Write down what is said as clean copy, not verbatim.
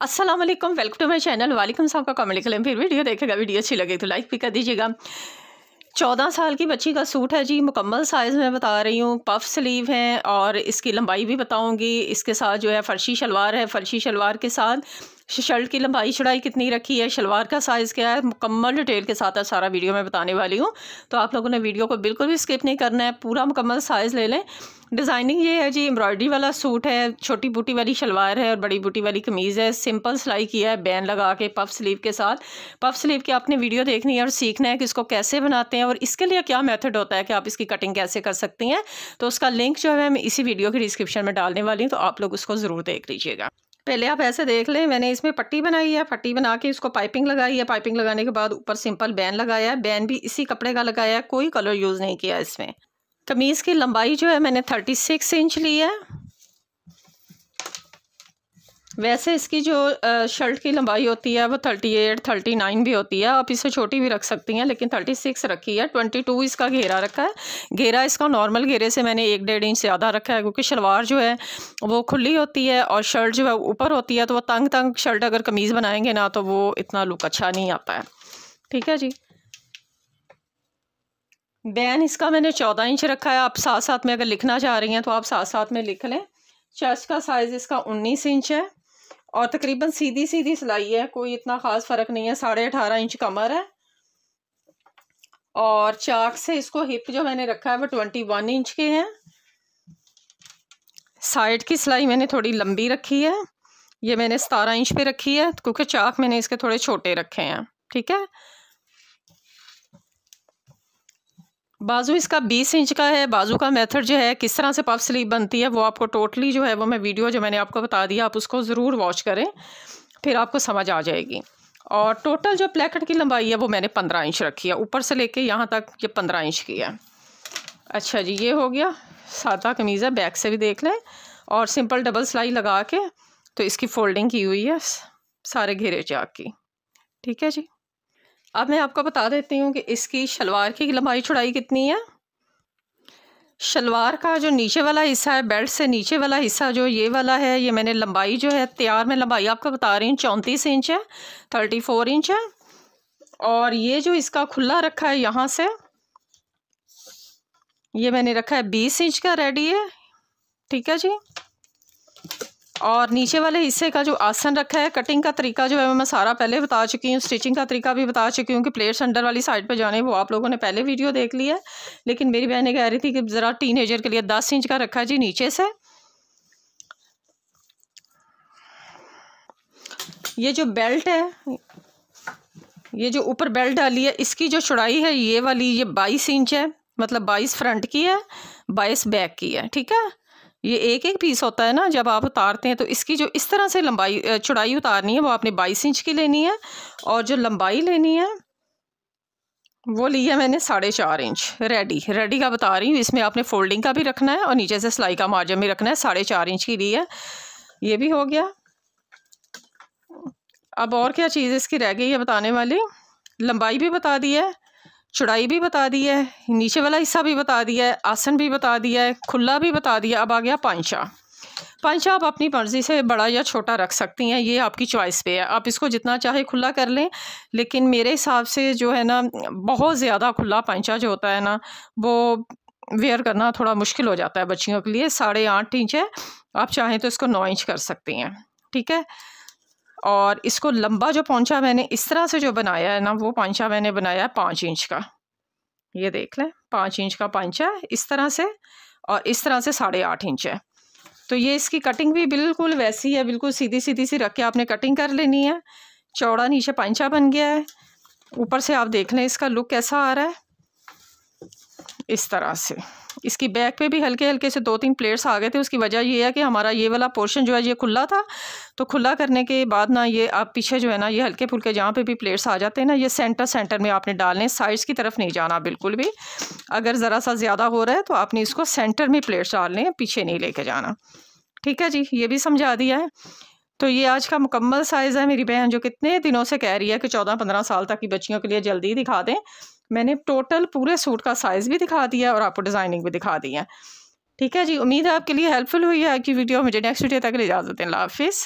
अस्सलाम वालेकुम, welcome to my channel. वालेकुम सलाम का कमेंट करें, फिर वीडियो देखेगा। वीडियो अच्छी लगे तो लाइक भी कर दीजिएगा। 14 साल की बच्ची का सूट है जी, मुकम्मल साइज़ में बता रही हूँ। पफ स्लीव हैं और इसकी लंबाई भी बताऊँगी। इसके साथ जो है फर्शी शलवार है। फर्शी शलवार के साथ शर्ट की लंबाई चौड़ाई कितनी रखी है, शलवार का साइज़ क्या है, मुकम्मल डिटेल के साथ सारा वीडियो में बताने वाली हूँ। तो आप लोगों ने वीडियो को बिल्कुल भी स्किप नहीं करना है, पूरा मुकम्मल साइज़ ले लें। डिज़ाइनिंग ये है जी, एम्ब्रॉयडरी वाला सूट है, छोटी बूटी वाली शलवार है और बड़ी बूटी वाली कमीज़ है। सिंपल सिलाई किया है बैन लगा के पफ स्लीव के साथ। पफ स्लीव की आपने वीडियो देखनी है और सीखना है कि इसको कैसे बनाते हैं और इसके लिए क्या मेथड होता है कि आप इसकी कटिंग कैसे कर सकती हैं। तो उसका लिंक जो है मैं इसी वीडियो की डिस्क्रिप्शन में डालने वाली हूँ, तो आप लोग उसको ज़रूर देख लीजिएगा। पहले आप ऐसे देख लें, मैंने इसमें पट्टी बनाई है। पट्टी बना के इसको पाइपिंग लगाई है। पाइपिंग लगाने के बाद ऊपर सिंपल बैन लगाया है। बैन भी इसी कपड़े का लगाया है, कोई कलर यूज़ नहीं किया इसमें। कमीज़ की लंबाई जो है मैंने 36 इंच ली है। वैसे इसकी जो शर्ट की लंबाई होती है वो 38 39 भी होती है, आप इसे छोटी भी रख सकती हैं, लेकिन 36 रखी है। 22 इसका घेरा रखा है। घेरा इसका नॉर्मल घेरे से मैंने 1-1.5 इंच ज़्यादा रखा है, क्योंकि शलवार जो है वो खुली होती है और शर्ट जो है ऊपर होती है, तो वो तंग तंग शर्ट अगर कमीज़ बनाएंगे ना तो वो इतना लुक अच्छा नहीं आता है। ठीक है जी। बैन इसका मैंने 14 इंच रखा है। आप साथ साथ में अगर लिखना चाह रही हैं तो आप साथ साथ में लिख लें। चेस्ट का साइज़ इसका 19 इंच है और तकरीबन सीधी सीधी सिलाई है, कोई इतना ख़ास फ़र्क नहीं है। 18.5 इंच कमर है और चाक से इसको हिप जो मैंने रखा है वो 21 इंच के हैं। साइड की सिलाई मैंने थोड़ी लंबी रखी है, ये मैंने 17 इंच पे रखी है, क्योंकि चाक मैंने इसके थोड़े छोटे रखे हैं। ठीक है। बाजू इसका 20 इंच का है। बाजू का मेथड जो है किस तरह से पफ स्लीव बनती है वो आपको टोटली जो है वो मैं वीडियो जो मैंने आपको बता दिया, आप उसको ज़रूर वॉच करें, फिर आपको समझ आ जाएगी। और टोटल जो प्लेकेट की लंबाई है वो मैंने 15 इंच रखी है, ऊपर से लेके यहाँ तक ये 15 इंच की है। अच्छा जी, ये हो गया। सादा कमीज़ है, बैक से भी देख लें। और सिंपल डबल सिलाई लगा के तो इसकी फोल्डिंग की हुई है सारे घेरे चाक की। ठीक है जी। अब मैं आपको बता देती हूँ कि इसकी शलवार की लंबाई चौड़ाई कितनी है। शलवार का जो नीचे वाला हिस्सा है, बेल्ट से नीचे वाला हिस्सा जो ये वाला है, ये मैंने लंबाई जो है तैयार में लंबाई आपको बता रही हूँ 34 इंच है, 34 इंच है। और ये जो इसका खुला रखा है यहाँ से, ये मैंने रखा है 20 इंच का रेडी है। ठीक है जी। और नीचे वाले हिस्से का जो आसन रखा है, कटिंग का तरीका जो है मैं सारा पहले बता चुकी हूँ। स्टिचिंग का तरीका भी बता चुकी हूँ कि प्लेट्स अंडर वाली साइड पे जाने, वो आप लोगों ने पहले वीडियो देख लिया है। लेकिन मेरी बहनें कह रही थी कि ज़रा टीनेजर के लिए 10 इंच का रखा है जी नीचे से। ये जो बेल्ट है, ये जो ऊपर बेल्ट डाली है, इसकी जो चौड़ाई है ये वाली, ये 22 इंच है। मतलब 22 फ्रंट की है, 22 बैक की है। ठीक है। ये एक एक पीस होता है ना, जब आप उतारते हैं तो इसकी जो इस तरह से लंबाई चौड़ाई उतारनी है वो आपने 22 इंच की लेनी है। और जो लंबाई लेनी है वो ली है मैंने 4.5 इंच। रेडी का बता रही हूँ, इसमें आपने फोल्डिंग का भी रखना है और नीचे से सिलाई का मार्जिन भी रखना है। 4.5 इंच की ली है। ये भी हो गया। अब और क्या चीज़ इसकी रह गई है बताने वाली। लंबाई भी बता दी है, चौड़ाई भी बता दी है, नीचे वाला हिस्सा भी बता दिया है, आसन भी बता दिया है, खुला भी बता दिया। अब आ गया पांचा। पांचा आप अपनी मर्ज़ी से बड़ा या छोटा रख सकती हैं, ये आपकी चॉइस पे है। आप इसको जितना चाहे खुला कर लें, लेकिन मेरे हिसाब से जो है ना, बहुत ज़्यादा खुला पांचा जो होता है ना वो वेयर करना थोड़ा मुश्किल हो जाता है बच्चियों के लिए। 8.5 इंच है, आप चाहें तो इसको 9 इंच कर सकती हैं। ठीक है। और इसको लंबा जो पोंचा मैंने इस तरह से जो बनाया है ना, वो पोंचा मैंने बनाया है 5 इंच का। ये देख लें, 5 इंच का पोंचा है इस तरह से, और इस तरह से 8.5 इंच है। तो ये इसकी कटिंग भी बिल्कुल वैसी है, बिल्कुल सीधी सीधी सी रख के आपने कटिंग कर लेनी है। चौड़ा नीचे पोंचा बन गया है। ऊपर से आप देख लें इसका लुक कैसा आ रहा है, इस तरह से। इसकी बैक पे भी हल्के हल्के से 2-3 प्लेट्स आ गए थे। उसकी वजह ये है कि हमारा ये वाला पोर्शन जो है ये खुला था, तो खुला करने के बाद ना ये आप पीछे जो है ना ये हल्के फुल्के जहाँ पे भी प्लेट्स आ जाते हैं ना, ये सेंटर में आपने डालने, साइड्स की तरफ नहीं जाना बिल्कुल भी। अगर ज़रा सा ज़्यादा हो रहा है तो आपने इसको सेंटर में प्लेट्स डालने, पीछे नहीं लेके जाना। ठीक है जी, ये भी समझा दिया है। तो ये आज का मुकम्मल साइज़ है। मेरी बहन जो कितने दिनों से कह रही है कि 14-15 साल तक की बच्चियों के लिए जल्दी दिखा दें, मैंने टोटल पूरे सूट का साइज़ भी दिखा दिया और आपको डिज़ाइनिंग भी दिखा दी है। ठीक है जी। उम्मीद है आपके लिए हेल्पफुल हुई है आपकी वीडियो। मुझे नेक्स्ट वीडियो तक इजाज़त दें। अल्लाह हाफ़िज़।